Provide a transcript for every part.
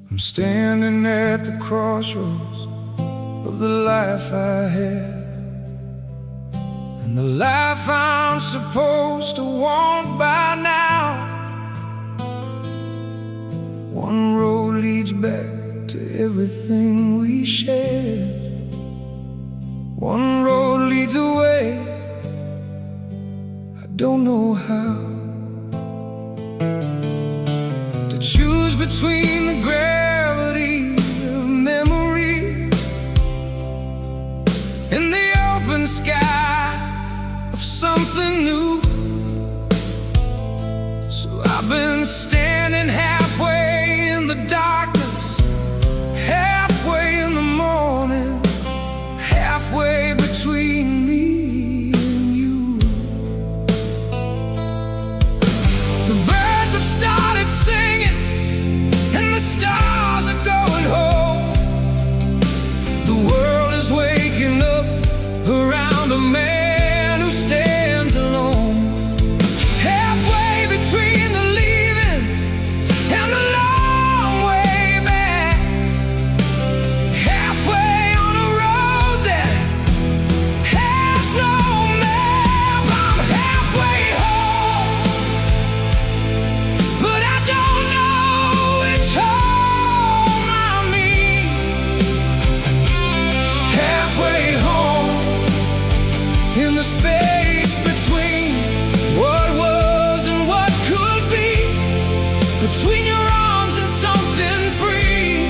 I'm standing at the crossroads of the life I had, and the life I'm supposed to want by now. One road leads back to everything we shared. One road leads away, I don't know how. To choose between the gravity of memory and the open sky of something new. So I've been standing halfway in the darkness, halfway in the morning, halfway between me and you. The birds have started singing and the stars are going home. The world is waking up around a man who stands alone. Halfway between the leaving and the long way back, halfway on a road that has no map. I'm halfway home, but I don't know which home I mean. Halfway home, in the space between what was and what could be, between your arms and something free.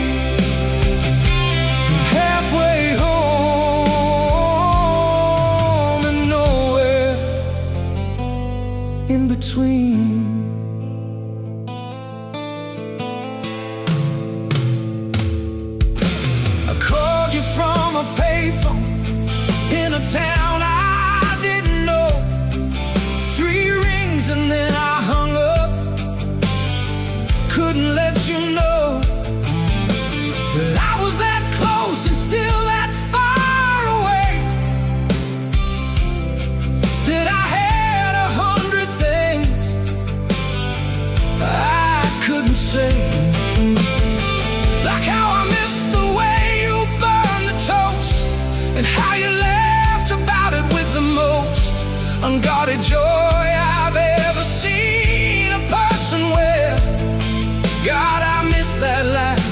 I'm halfway home and nowhere in between. I called you from a payphone in a town I didn't know. 3 rings and then I hung up. Couldn't let you know that I was that close and still that far away, that I had 100 things I couldn't say. Like how I missed the way you burned the toast, and how you laughed about it with the most unguarded joy I've ever seen a person wear. God, I miss that laugh.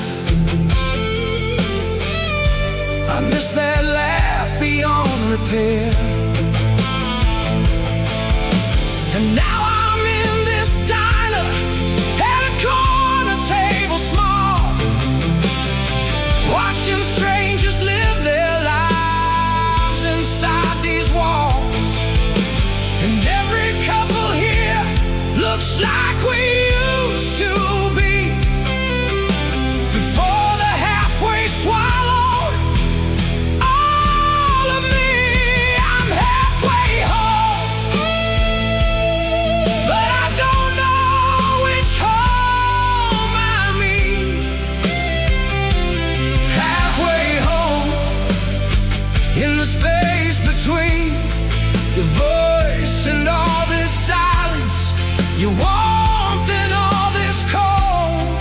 I miss that laugh beyond repair. And now I'm in this diner at a corner table small, watching strangers live their lives inside these walls. And every couple here looks like we used to be, before the halfway swallowed all of me. I'm halfway home, but I don't know which home I mean. Halfway home, in the space between your voice and all this silence, your warmth and all this cold.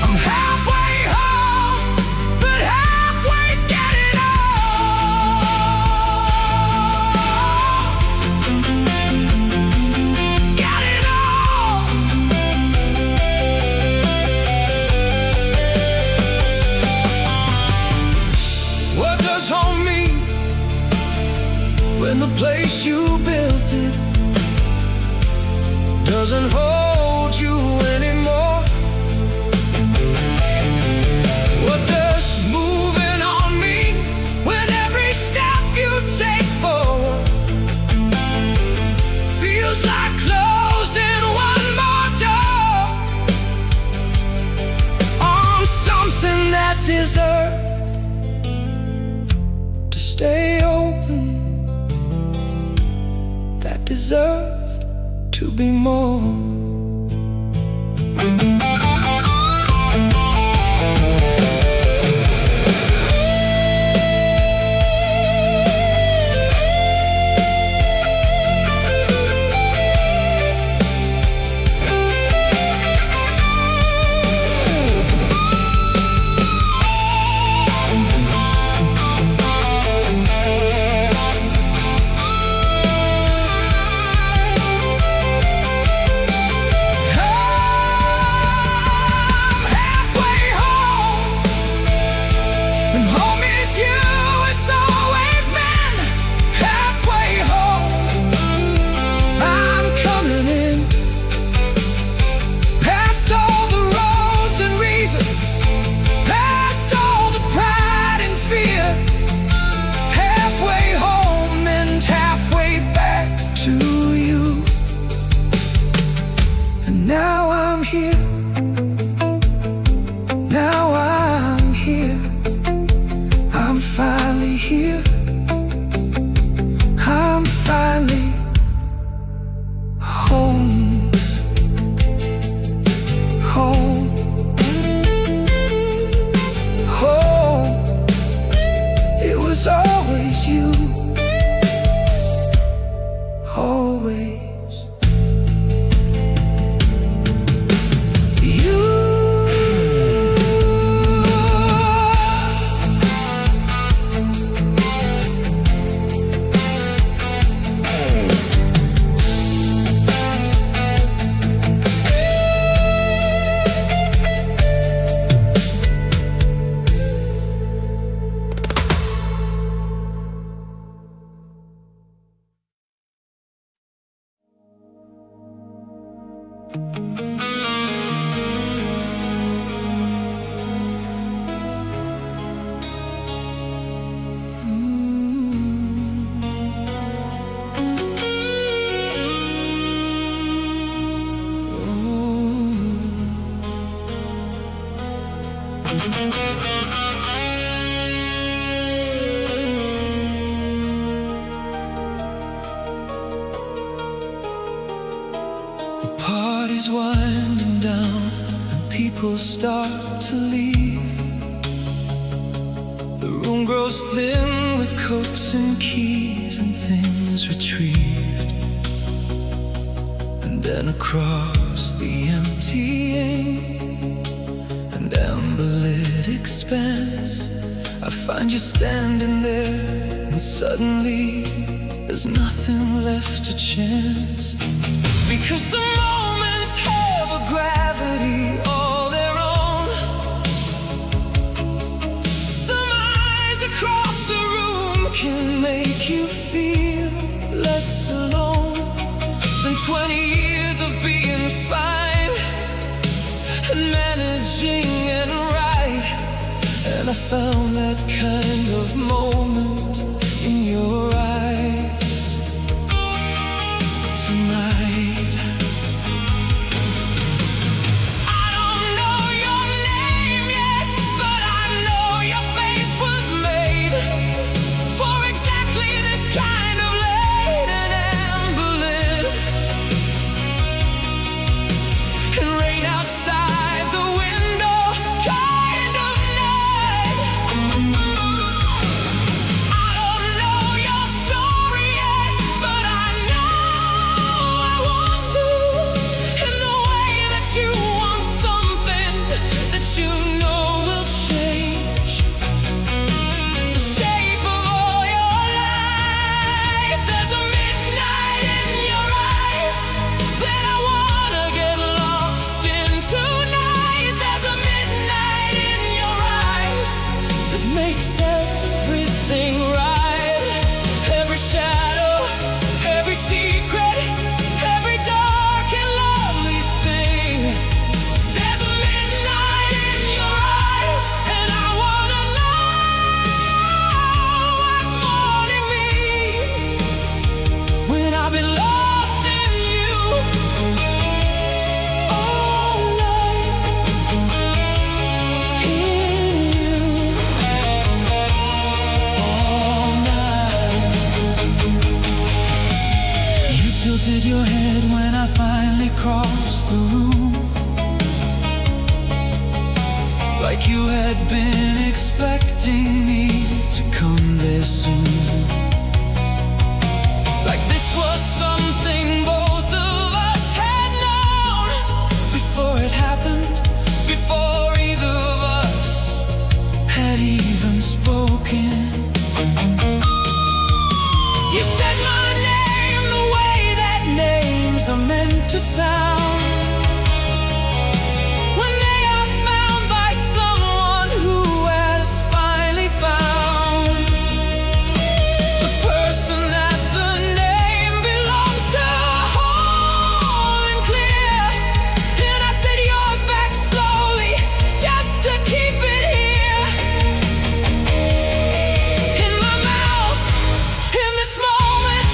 I'm halfway home, but halfway's getting old. Getting old. What does home mean when the place you built it doesn't hold you anymore? What does moving on mean when every step you take forward feels like closing one more door on something that deserve to stay open, that deserved to be more. The party's winding down and people start to leave. The room grows thin with coats and keys and things retrieved. And then across the empty ink and amber-lit expanse, I find you standing there, and suddenly there's nothing left to chance. Because some moments have a gravity all their own. Some eyes across the room can make you feel less alone than 20 years of being fine and managing and right. And I found that kind of moment in your eyes tonight. I don't know your name yet, but I know your face was made for exactly this kind of late and amber-lit and rain outside the window kind of night. I don't know your across the room, like you had been expecting me to come there soon. Like this was something both of us had known before it happened, before either of us had even spoken. You said my name the way that names are meant to sound, when they are found by someone who has finally found the person that the name belongs to, whole and clear. And I said yours back slowly, just to keep it here in my mouth, in this moment,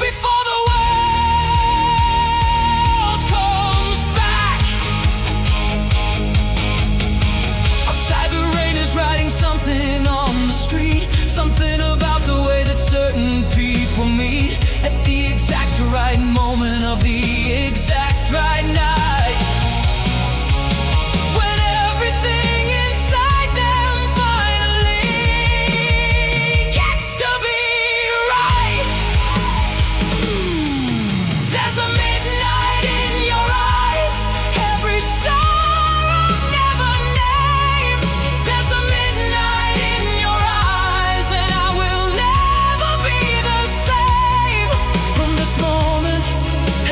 before the world comes back. Outside the rain is writing something on the street, something about the way that certain people meet at the exact right moment of the exact right night, when everything inside them finally gets to be right. There's a midnight in your eyes, every star I've never named. There's a midnight in your eyes, and I will never be the same from this moment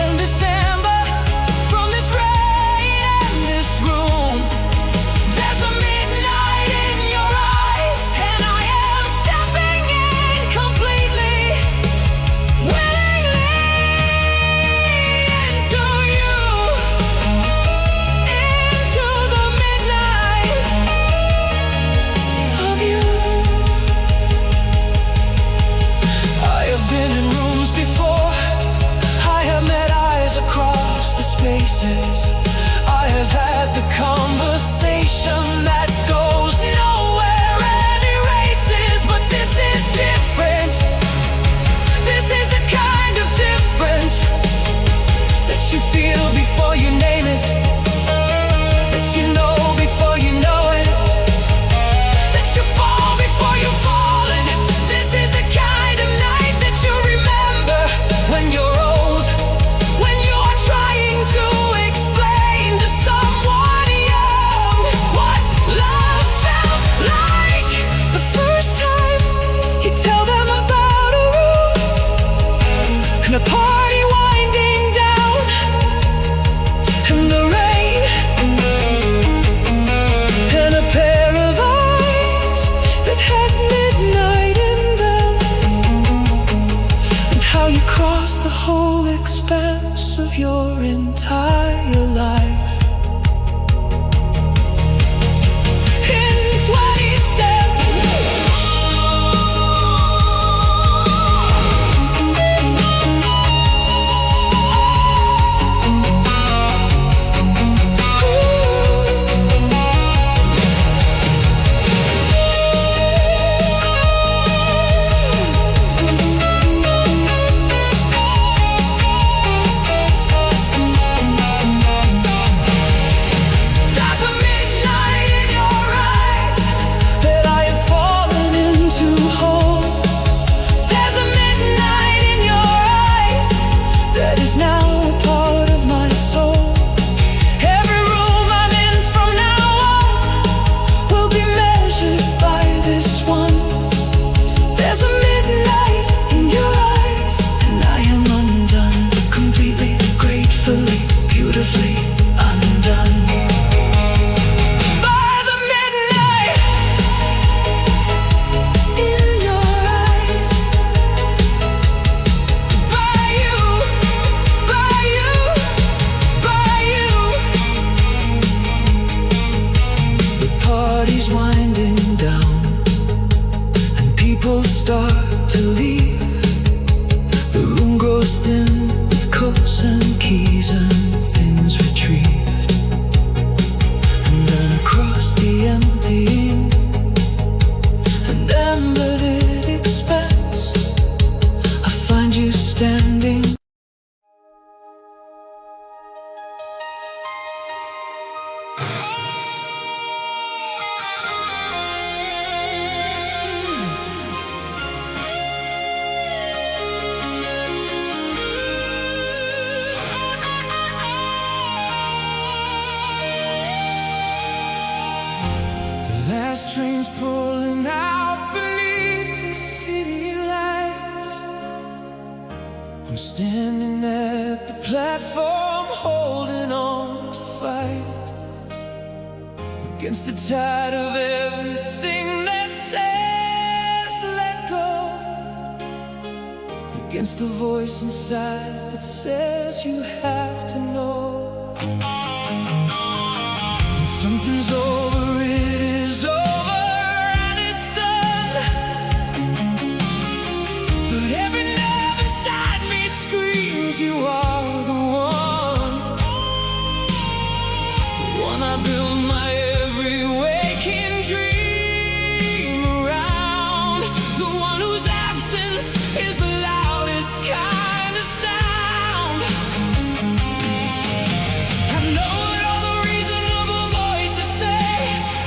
and this fast trains pulling out beneath the city lights. I'm standing at the platform holding on to fight against the tide of everything that says let go, against the voice inside that says you have to know. When something's over, it is over and it's done. But every nerve inside me screams you are the one I build my every waking dream around, the one whose absence is the loudest kind of sound. I know what all the reasonable voices say,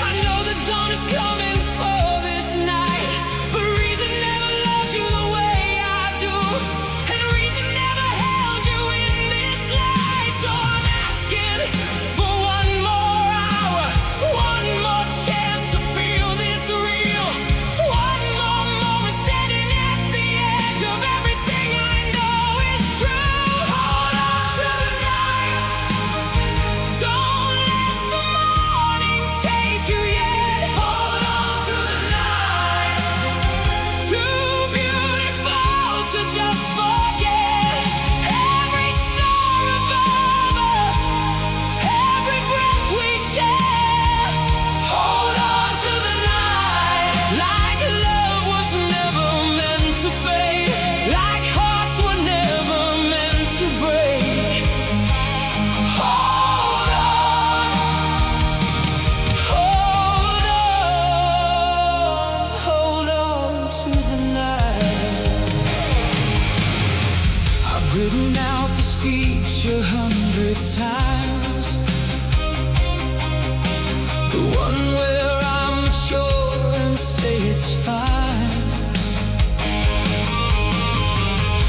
I know the dawn is coming for this night, but reason never loved you the way I do, and reason never held you in this light. So I'm asking for one more hour, one more chance to feel this real, one more moment standing at the edge of everything I know is true. Hold on to the night, don't let the morning take you yet. Hold on to the night, too beautiful to just forget. Every star above us, every breath we share. Hold on to the night, like love was never meant to fade, like hearts were never meant to break. Hold on, hold on to the night. I've written out the speech 100 times, the one where I'm mature and say it's fine.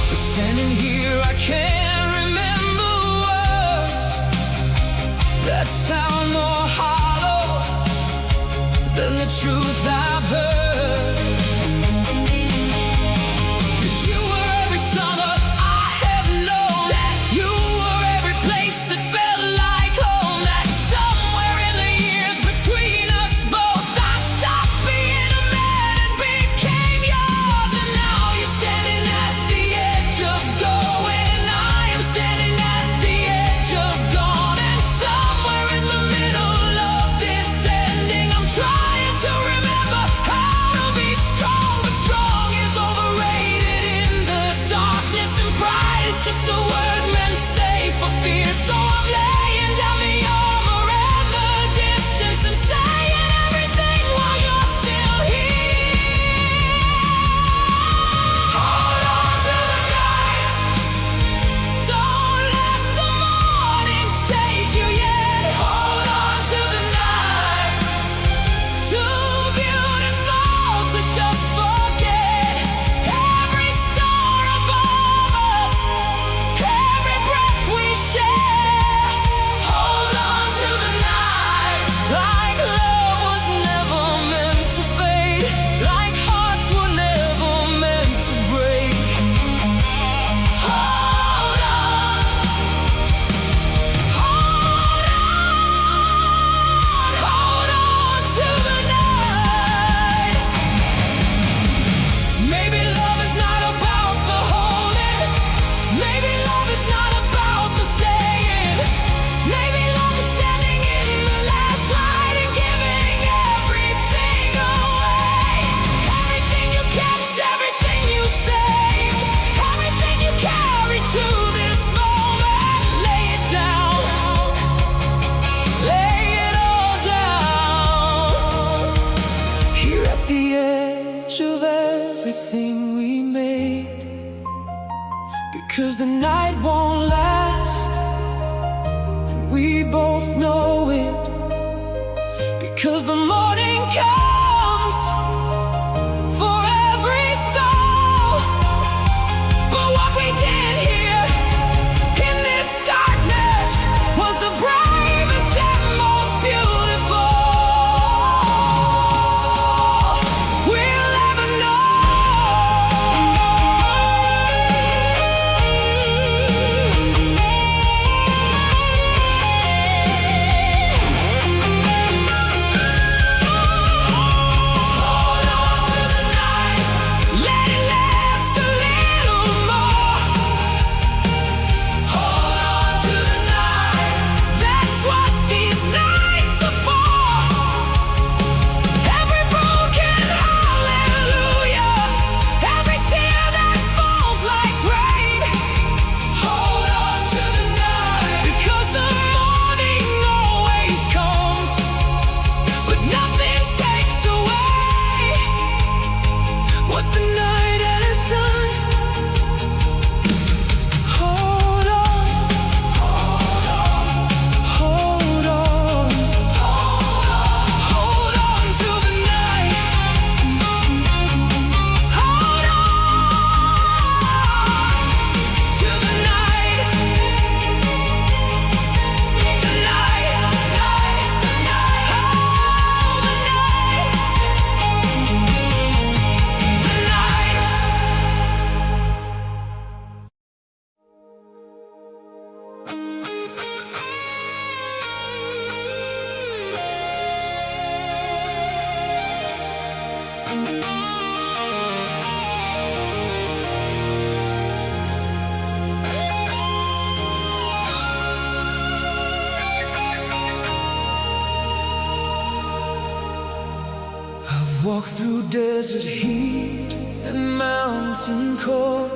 But standing here I can't remember words that sound more hollow than the truth I've heard. 'Cause you were every summer I have known, that you were every place that felt like home, that somewhere in the years between us both I stopped being a man and became yours. And now you're standing at the edge of going, and I am standing at the edge of gone, and somewhere in the middle of this ending I'm trying to remember how to be strong. But strong is overrated in the darkness, and pride is just a word meant safe for fear. So I'm laying down the armor and the distance and saying everything while you're still here. Hold on to the night, don't let the morning take you yet. Hold on to the night, too beautiful to just forget. Every star above us, every breath we share. Hold on to the night, like love was never meant to fade, like hearts were never meant to break. Hold on, hold on to the night. Maybe love is not about the holding, maybe love is not about the staying, maybe love is standing in the last light and giving everything away. Everything you kept, everything you saved, everything you carried to this moment. Lay it down, lay it all down. Here at the edge of everything we made, because the night won't last, and we both know it. Because the morning comes for every soul, but what we did here in this darkness was the bravest and most beautiful. I've walked through desert heat and mountain cold.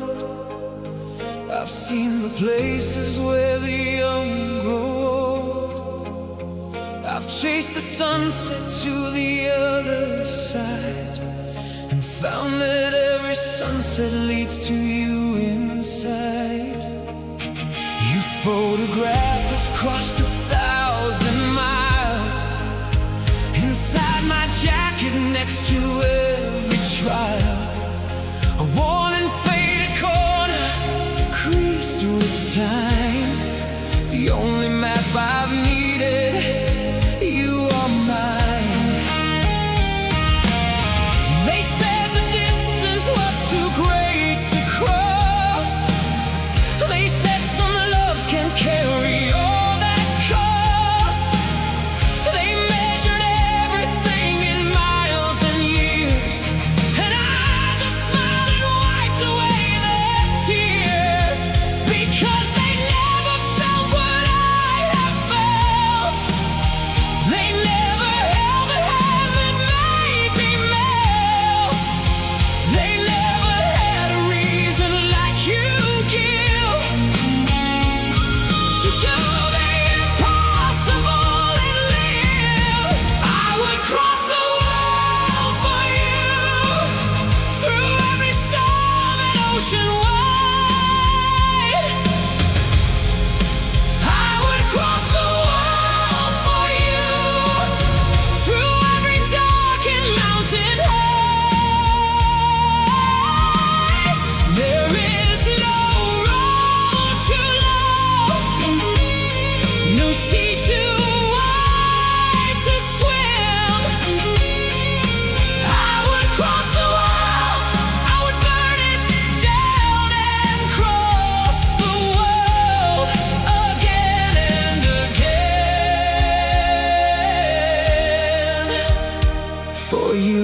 I've seen the places where the young grow old. I've chased the sunset to the other side and found that every sunset leads to you inside. You photograph us crossed 1,000 miles inside my jacket next to every trial. A worn and faded corner creased with time. The only map I've needed, you are mine. They said the distance was too great to cross. They said some loves can't carry all that cost. They measured everything in miles and years, and I just smiled and wiped away their tears, because they never felt what I have felt. They never held a hand that made me melt. They never had a reason like you give to do the impossible and live. I would cross the world for you, through every storm and ocean wide. I would cross the world for you, through every dark and mountain high. There is no road too long, no sea too wide to swim. I would cross the world, I would burn it down and cross the world again and again for you.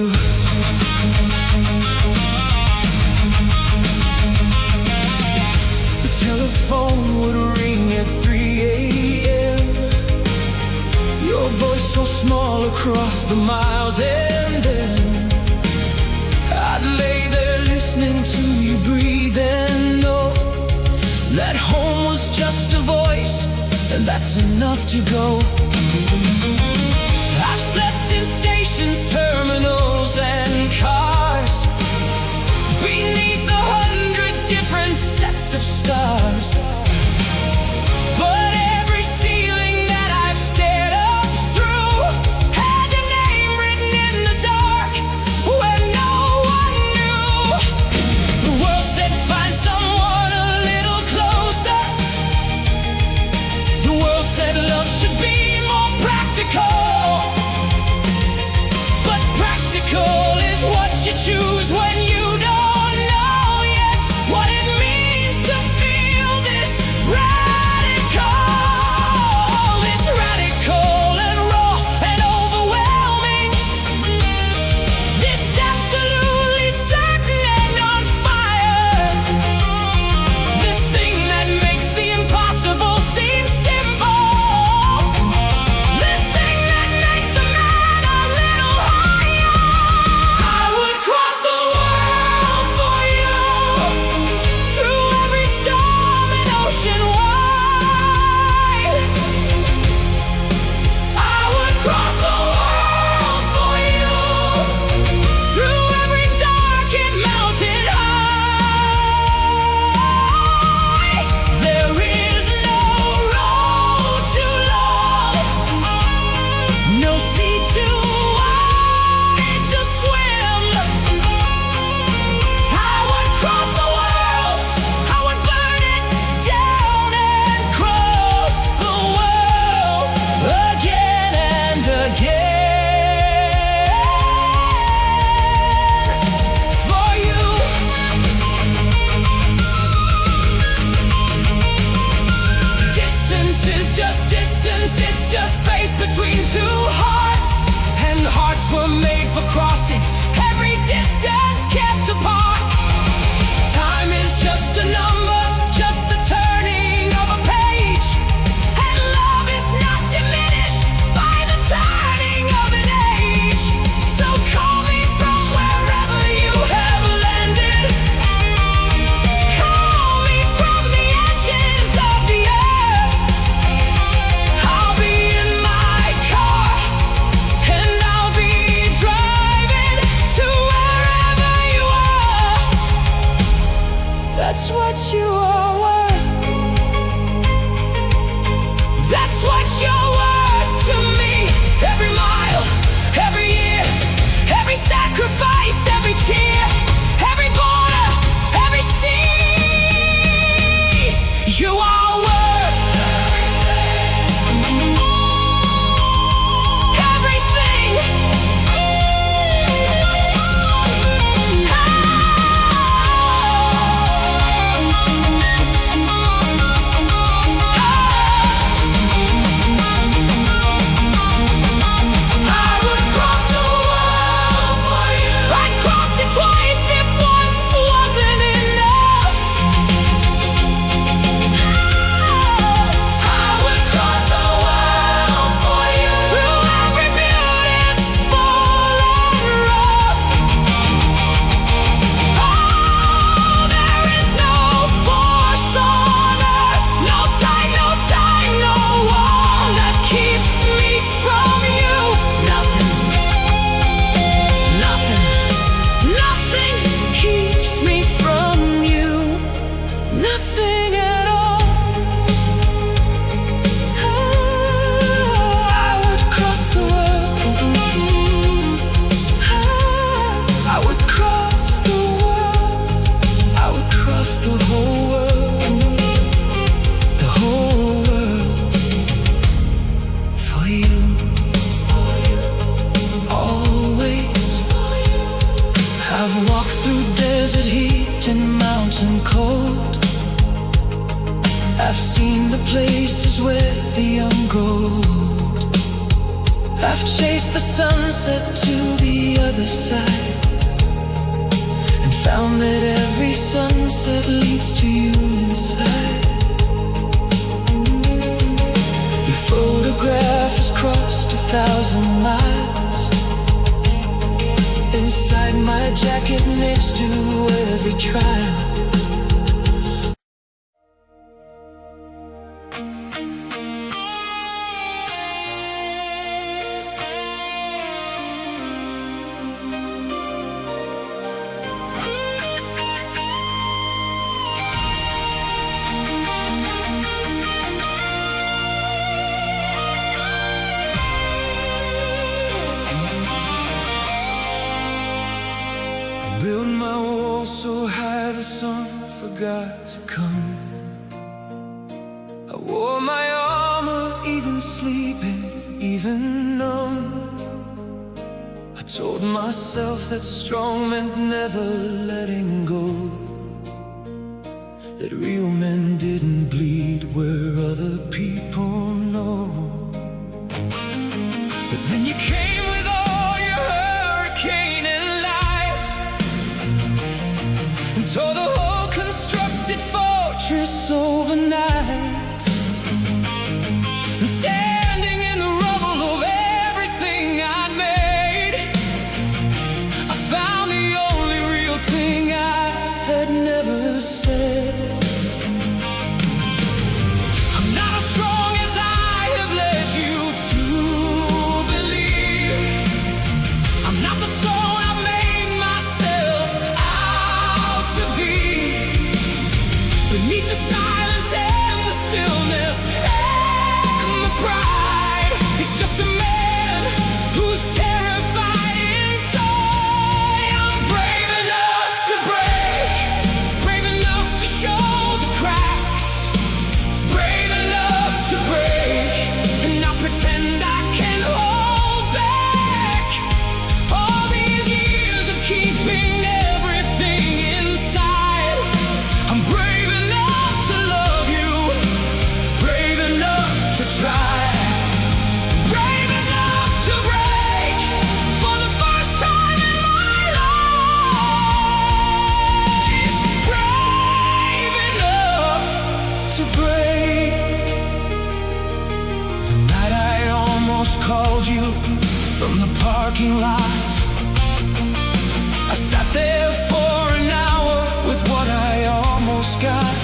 The telephone would ring at 3 a.m. Your voice so small across the miles, and then I'd lay there listening to you breathe and know that home was just a voice, and that's enough to go. I've slept in stations, terminals, and cars, beneath 100 different sets of stars. But every ceiling that I've stared up through had a name written in the dark where no one knew. The world said find someone a little closer. The world said love should be more practical. But practical is what you choose when you don't know yet what it means to feel this radical. This radical and raw and overwhelming. This absolutely certain and on fire. This thing that makes the impossible seem simple. This thing that makes a man a little higher. I would cross the world for you, through every storm and ocean wide. I would cross the world for you, through every dark and mountain high. There is no road too long, no sea too wide to swim. I would cross the world, I would burn it down and cross the world again and again for you. Distance is just distance, it's just space between two hearts, and hearts were made for crossing every distance kept apart. Time is just a number, just the turning of a page, and love is not diminished by the turning of an age. So call me frozen cold. I've seen the places where the young grow old. I've chased the sunset to the other side, and found that every sunset leads to you inside. Your photograph has crossed 1,000 miles inside my jacket next to every trial. Build my wall so high the sun forgot to come. I wore my armor even sleeping, even numb. I told myself that strong meant never letting go, that real men didn't bleed where other people know. But then you came with all your hurricane and tore the whole constructed fortress overnight. And standing in the rubble of everything I'd made, I found the only real thing I had never said. I'm not as strong as I have led you to believe. I'm not the stone I made myself to be. Beneath the silence and the stillness and the pride, he's just a man who's terrified inside. I'm brave enough to break, brave enough to show the cracks, brave enough to break, and not pretend I can hold back all these years of keeping everything inside. I'm brave enough to love you, brave enough to try, brave enough to break for the first time in my life, brave enough to break. The night I almost called you from the parking lot, I sat there for an hour with what I almost got.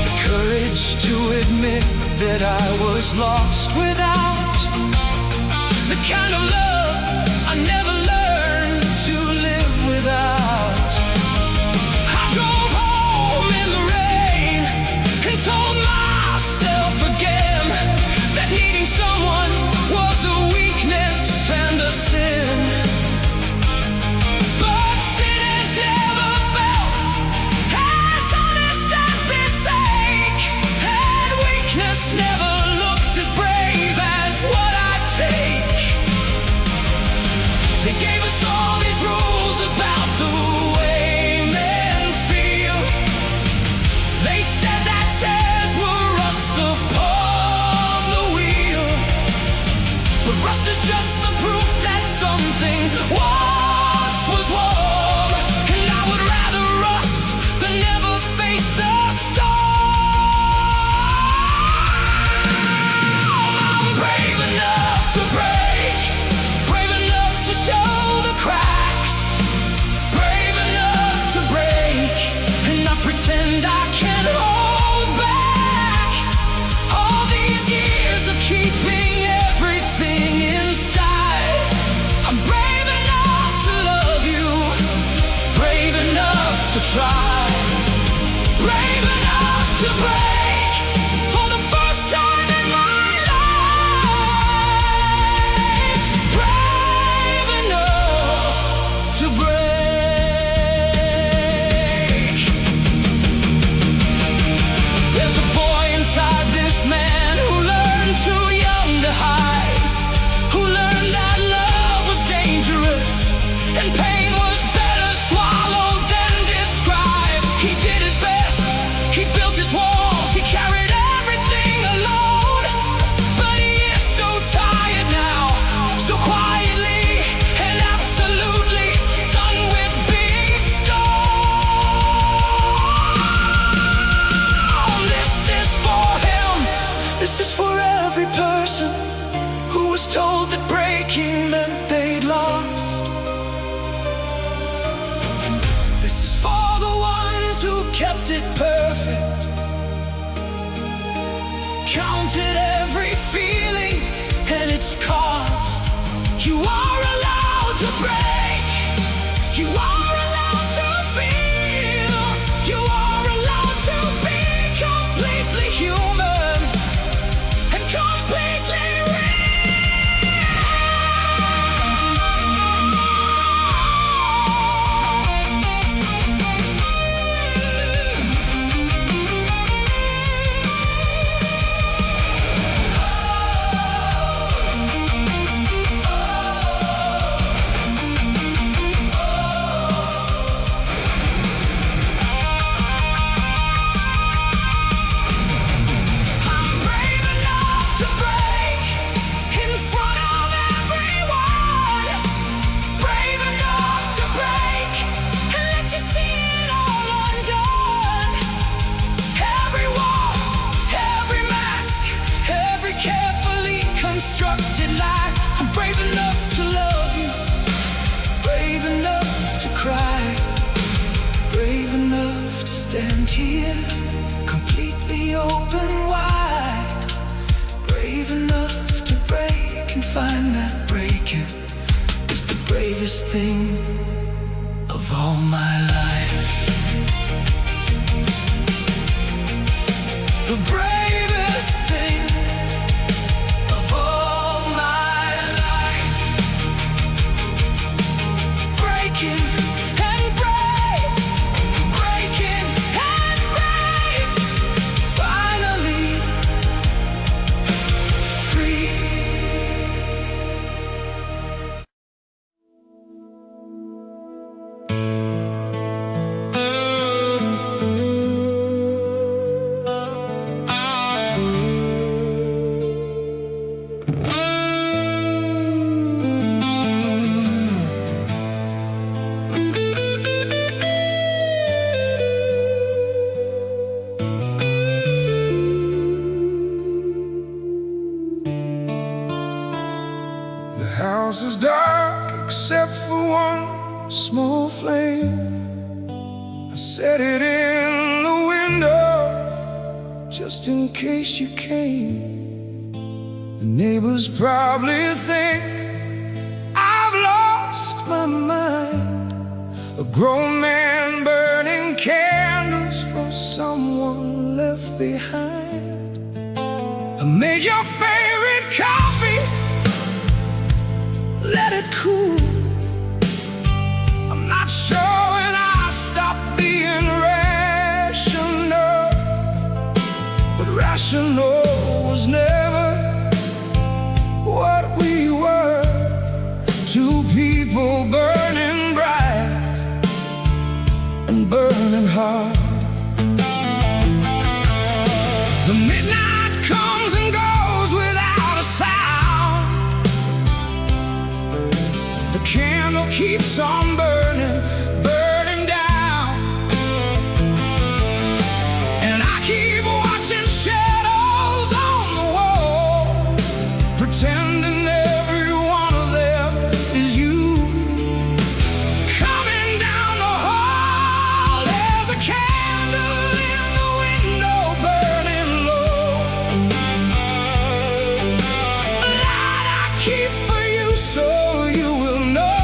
The courage to admit that I was lost without the kind of love I never learned to live without. I drove home in the rain and told myself again that needing someone was a weakness and a sin. But sin has never felt as honest as this ache, and weakness never looked as brave as what I take. They gave us all these rules about the way men feel. They said that tears were rust upon the wheel, but rust is just the proof that something once was warm, and I would rather rust than never face the storm. I'm brave enough to break, brave enough to show the cracks, brave enough to break, and not pretend I can hold back all these years of keeping everything inside. I'm brave enough to love you, You are allowed to break. You are allowed to feel. You are allowed to be completely human and completely constructed lie. I'm brave enough to love you, brave enough to cry, brave enough to stand here completely open wide, brave enough to break and find that breaking is the bravest thing of all my life. The bravest thing of all my life. Breaking and brave, breaking and brave. Finally free. The house is dark except for one small flame. I set it in the window just in case you came. The neighbors probably think I've lost my mind. A grown man burning candles for someone left behind. I made your favorite coffee, let it cool. I'm not sure when I stopped being rational, but rational was never what we were. Two people burning bright and burning hard. The midnight comes and goes without a sound. The candle keeps on burning, burning down. And I keep watching shadows on the wall, pretending every one of them is you. Coming down the hall, there's a candle in the window burning low. A light I keep for you so you will know.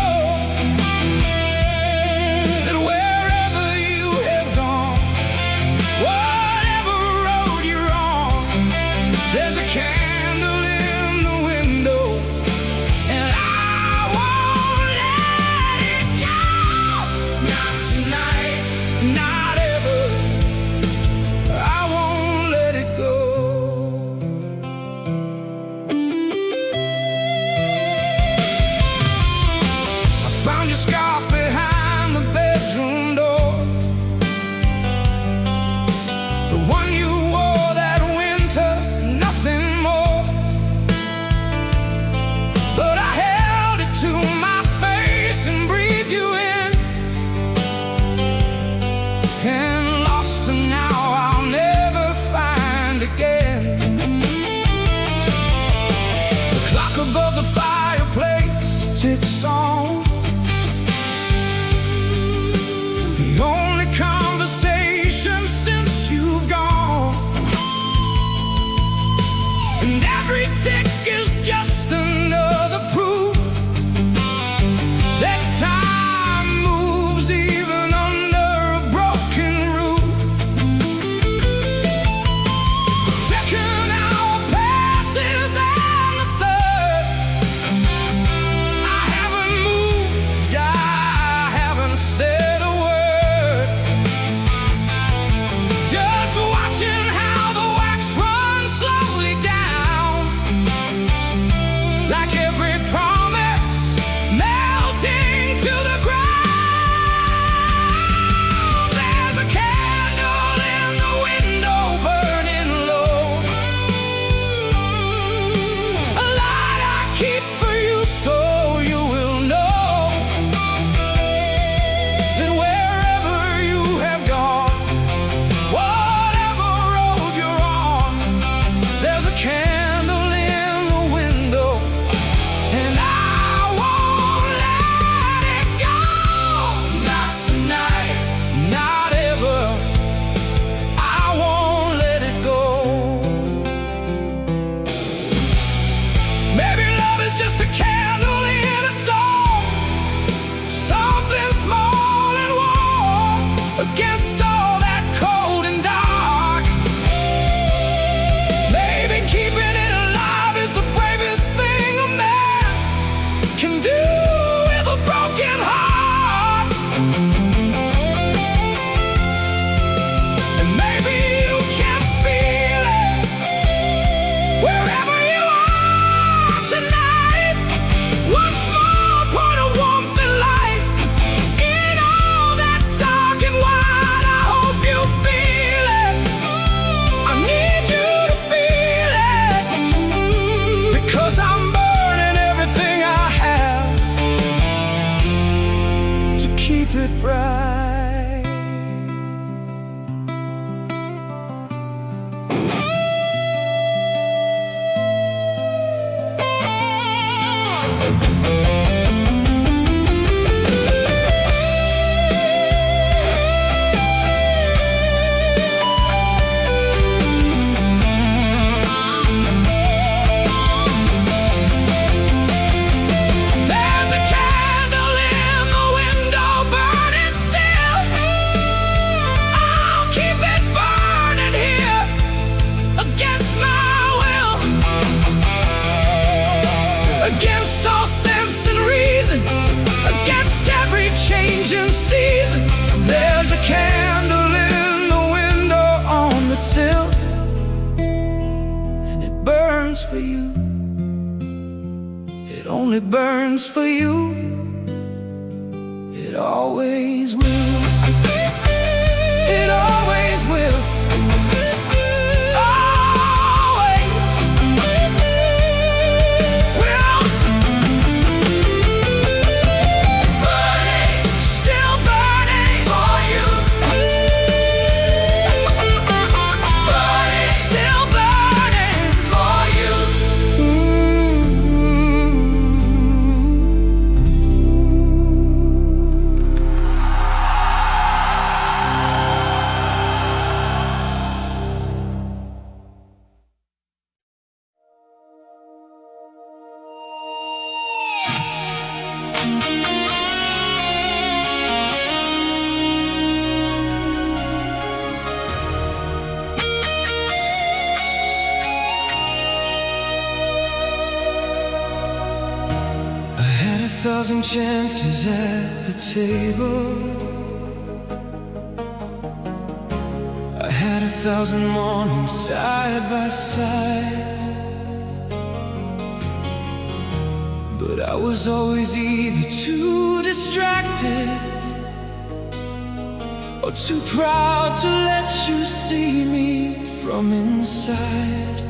only burns for you. It always will. It always will. Always will. Burning, still burning for you. Burning, still burning for you. I had 1,000 chances at the table. I had 1,000 mornings side by side, but I was always either too distracted or too proud to let you see me from inside.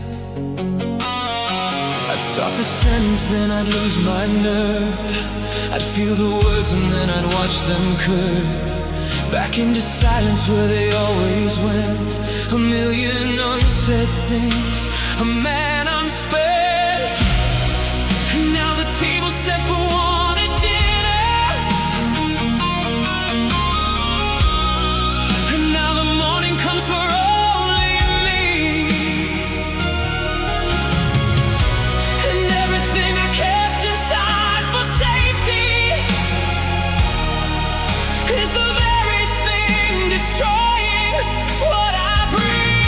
I'd start the sentence, then I'd lose my nerve. I'd feel the words and then I'd watch them curve back into silence where they always went. A million unsaid things, a man unspent. And now the table's set for one at dinner. And now the morning comes for only me. And everything I kept inside for safety is the very thing destroying what I breathe.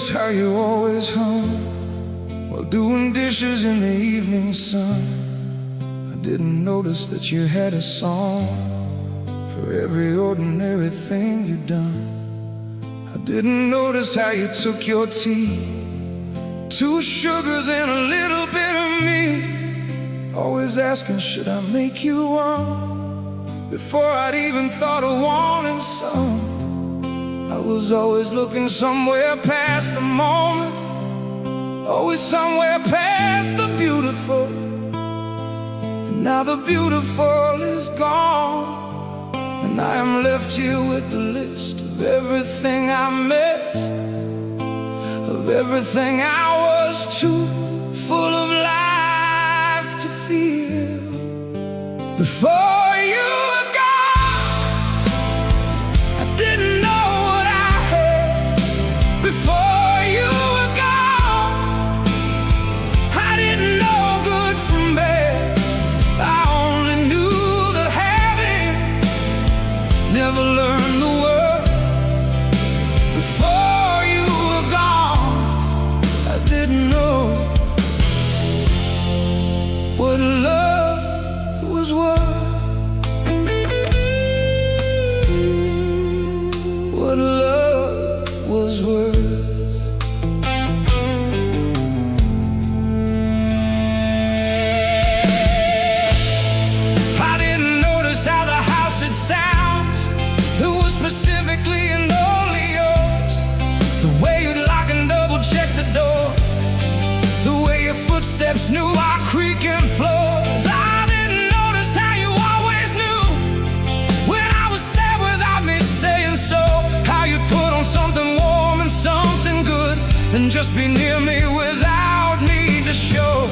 notice how you always hum while doing dishes in the evening sun. I didn't notice that you had a song for every ordinary thing you'd done. I didn't notice how you took your tea, 2 sugars and a little bit of me, always asking, should I make you one? Before I'd even thought of wanting some. I was always looking somewhere past the moment, always somewhere past the beautiful. And now the beautiful is gone, and I am left here with the list of everything I missed, of everything I was too full of life to feel. Before you were gone, I didn't know what I had. Before you were gone, I didn't know good from bad. I only knew the having, never learned the word. Before you were gone, I didn't know what love was worth. What love was worth. I didn't notice how the house had sounds that was specifically and only yours. The way you'd lock and double check the door, the way your footsteps knew our creaking floors. I didn't notice how you always knew when I was sad without me saying so, how you put on something warm and something good and just be near me without need to show.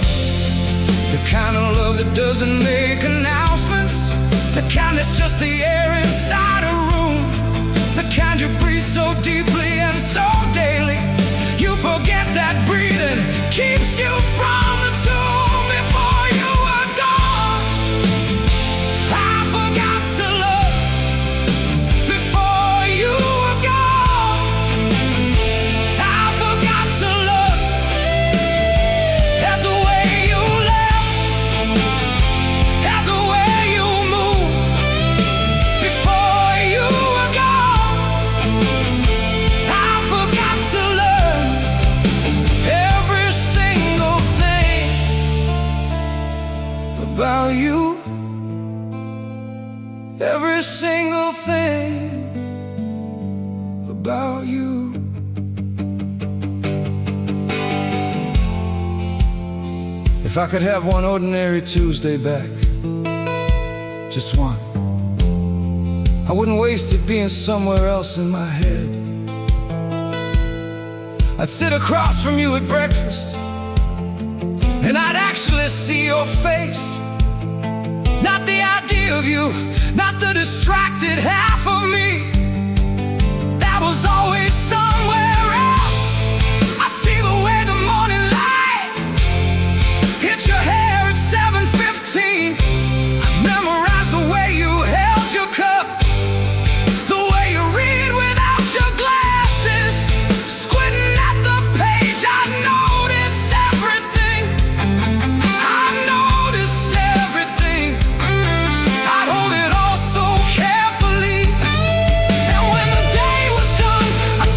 The kind of love that doesn't make announcements, the kind that's just the air inside a room, the kind you breathe so deeply and so daily you forget that breathing keeps you from the tomb. Before you were gone, I forgot to love. Before you were gone, I forgot to look at the way you left, at the way you moved. Before you were gone, I forgot to learn every single thing about you. Every single thing about you. If I could have one ordinary Tuesday back, just one, I wouldn't waste it being somewhere else in my head. I'd sit across from you at breakfast, and I'd actually see your face. Not the idea of you, not the distracted half of me that was always somewhere else. I'd see the way the morning light hit your hair at 7:15. I memorized the way you held your cup, the way you read without your glasses, squinting at the page. I notice everything. I notice everything. I'd hold it all so carefully, and when the day was done, I'd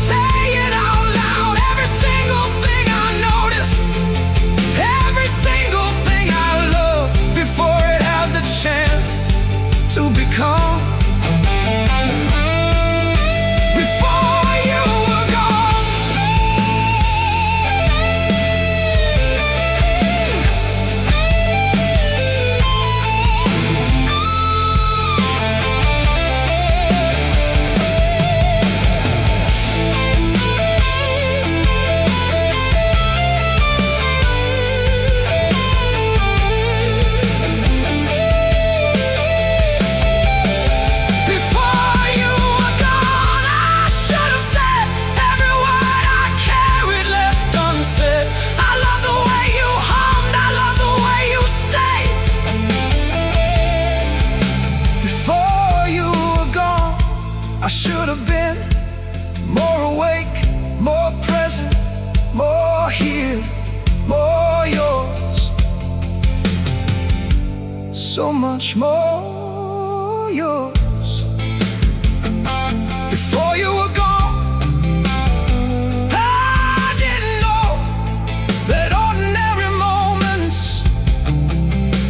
here, more yours, so much more yours. Before you were gone, I didn't know that ordinary moments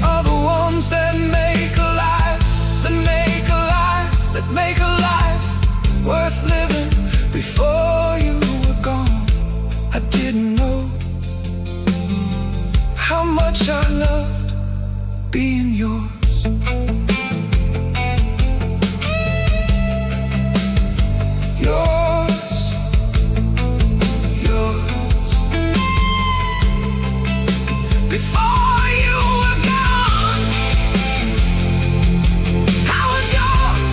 are the ones that make a life, that make a life, that make a life worth living. Before you were gone, I didn't know how much I loved being yours. Yours, yours. Before you were gone, I was yours.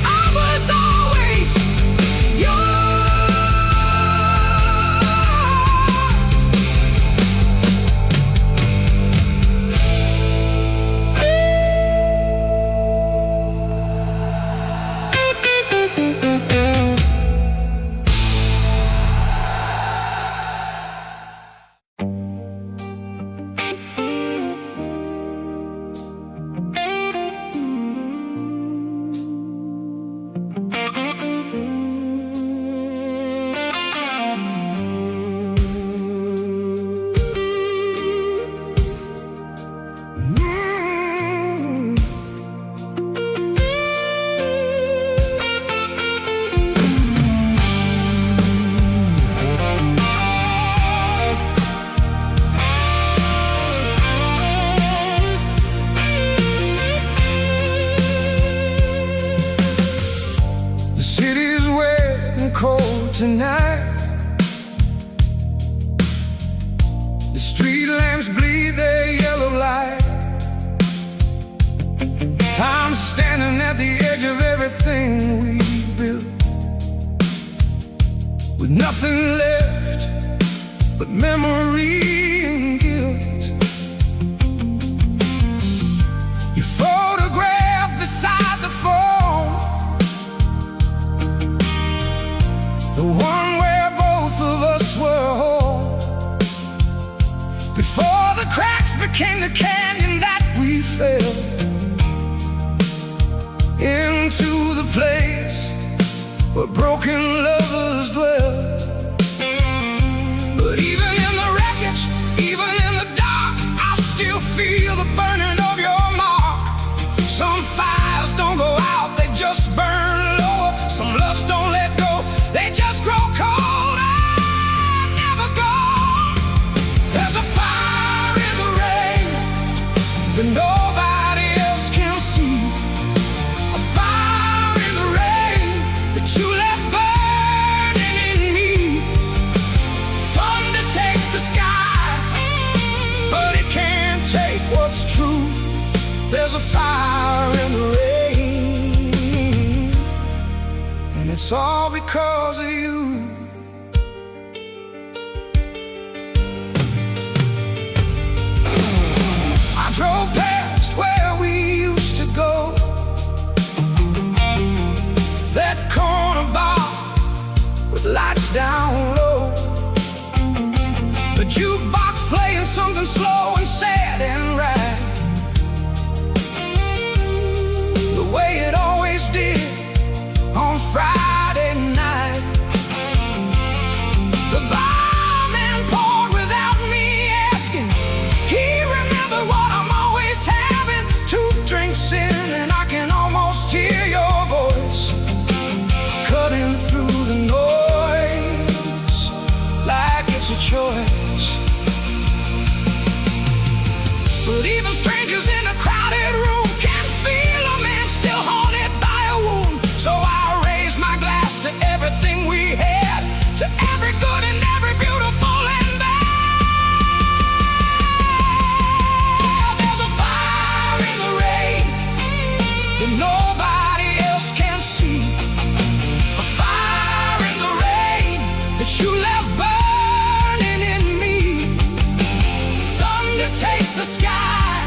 I was always yours. Cold tonight, the street lamps bleed their yellow light. I'm standing at the edge of everything we built, with nothing left but memory and guilt. You photographed beside the phone, the one where both of us were whole, before the cracks became the canyon that we fell into, the place where broken lovers dwell. But even in the wreckage, even in the dark, I still feel the burning of your mark. Some fires don't go out, they just burn lower. Some loves don't let go, they just grow cold and never gone. There's a fire in the rain that nobody else can see, a fire in the rain that you left burning in me. Thunder takes the sky, but it can't take what's true. There's a fire in the rain, and it's all because of you. I drove past where we used to go, that corner bar with lights down low, the jukebox playing something slow and sad and right, the way it always did on Friday night. The barman poured without me asking. He remembered what I'm always having, 2 drinks in, and I can almost hear your voice cutting through the noise like it's a choice. But even strangers in a crowded room can feel a man still haunted by a wound. So I raise my glass to everything we had, to every good and every beautiful and bad. There's a fire in the rain that nobody else can see, a fire in the rain that you left burning in me. Thunder takes the sky,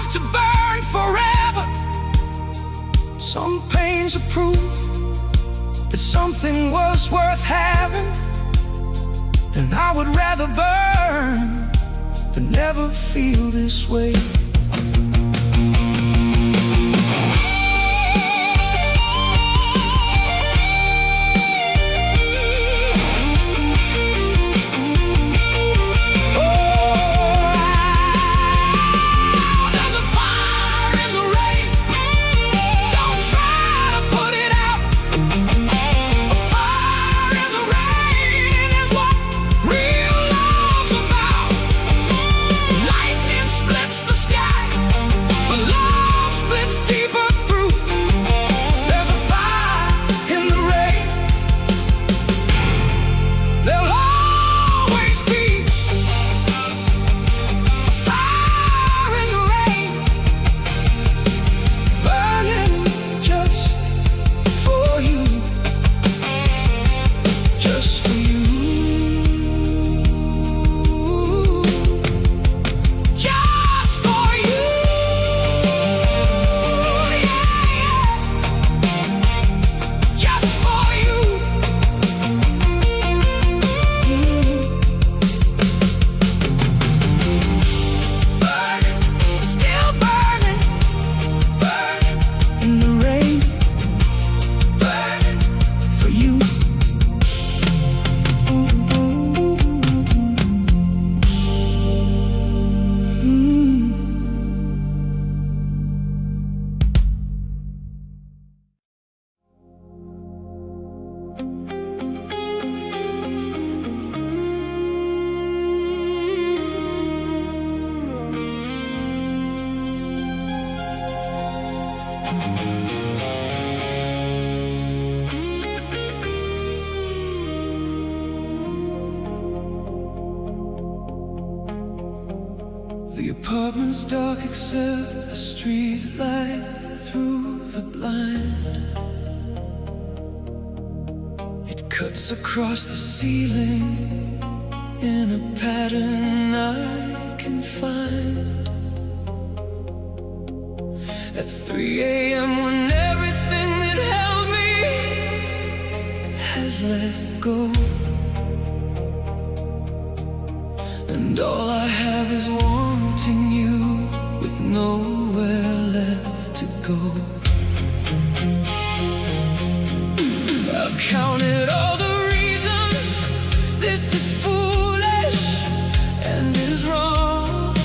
love to burn forever. Some pain's a proof that something was worth having, and I would rather burn than never feel this way. The apartment's dark except the street light through the blind. It cuts across the ceiling in a pattern I can find. At 3 a.m. when everything that held me has let go, and all I have is wanting you with nowhere left to go. I've counted all the reasons this is foolish and is wrong.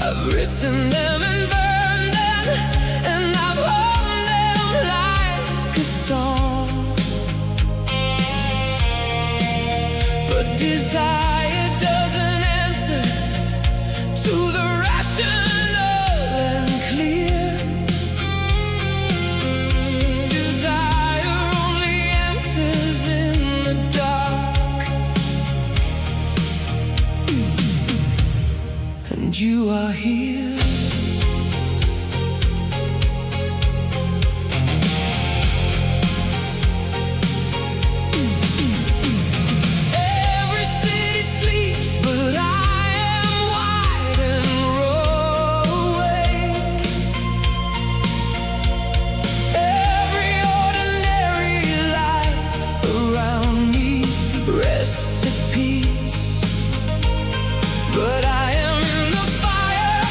I've written them and burned them, and I've hummed them like a song. But desire doesn't answer to the rational and clear. Desire only answers in the dark, and you are here. But I am in the fire,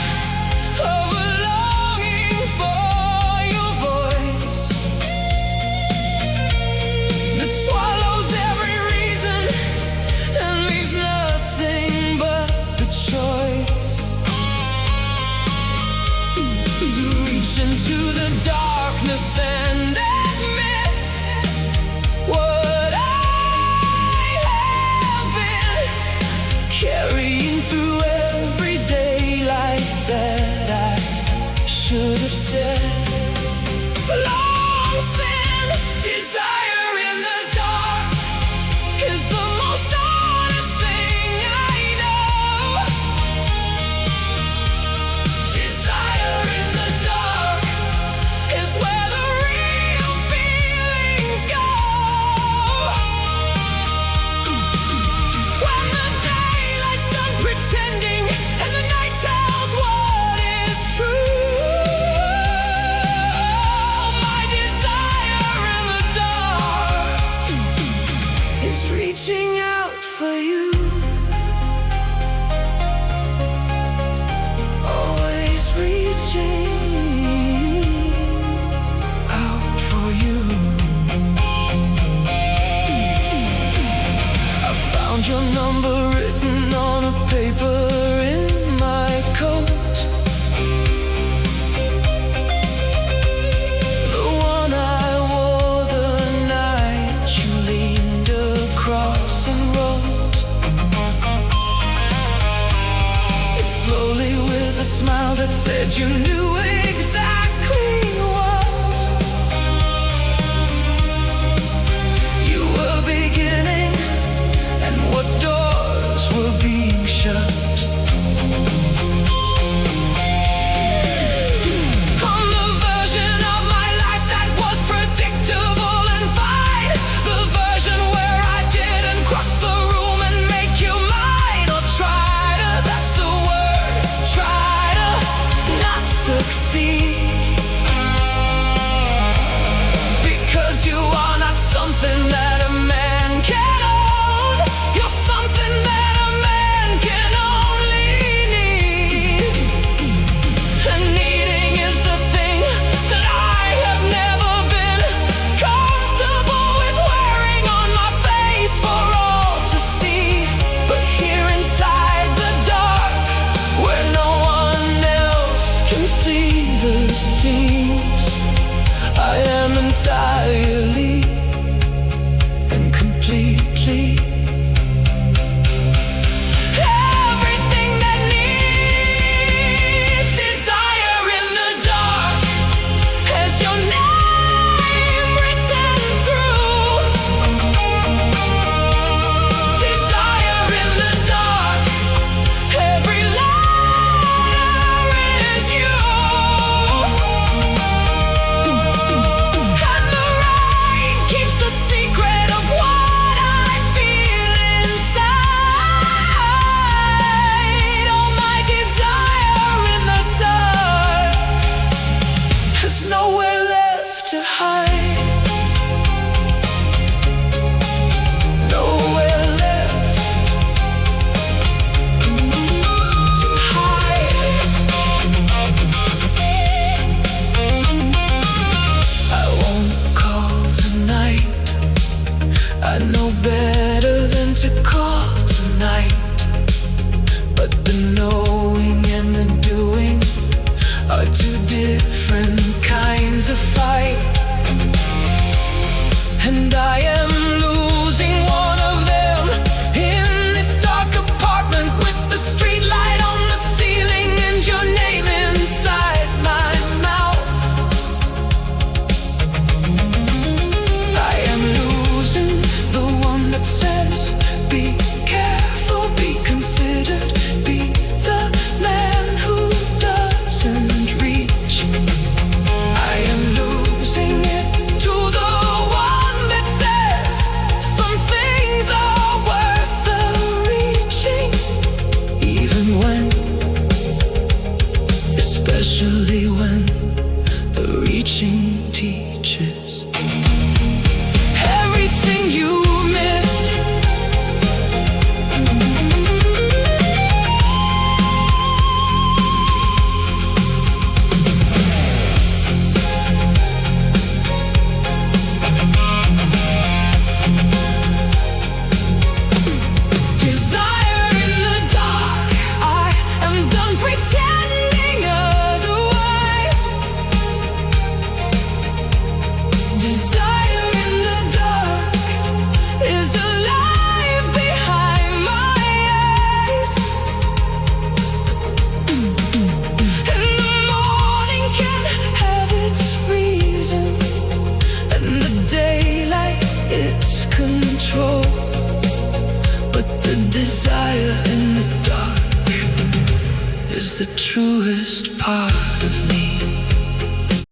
with a smile that said you knew exactly what you were beginning and what doors were being shut. Because you are not something that a man can own. You're something that a man can only need. And needing is the thing that I have never been comfortable with wearing on my face for all to see. But here inside the dark, where no one else can see the seams, I am entirely and completely everything that needs desire in the dark has your name written through. Desire in the dark, every letter is you. And the rain keeps the secret of what I feel inside. All my desire in the dark has nowhere left to hide. Nowhere left to hide. I won't call tonight. I know better than to call tonight. But the knowing and the doing are two different kinds of fight. And I am losing one of them in this dark apartment with the street light on the ceiling and your name inside my mouth. I am losing the one that says be careful, be considered, be the man who doesn't reach. I am losing it to the one that says some things are worth the reaching, even when, especially when the reaching teaches everything you missed. Desire in the dark, I am done pretending otherwise. Desire in the dark is alive behind my eyes. And the morning can have its reason, and the daylight its control. But the desire in the dark is the truest part of me.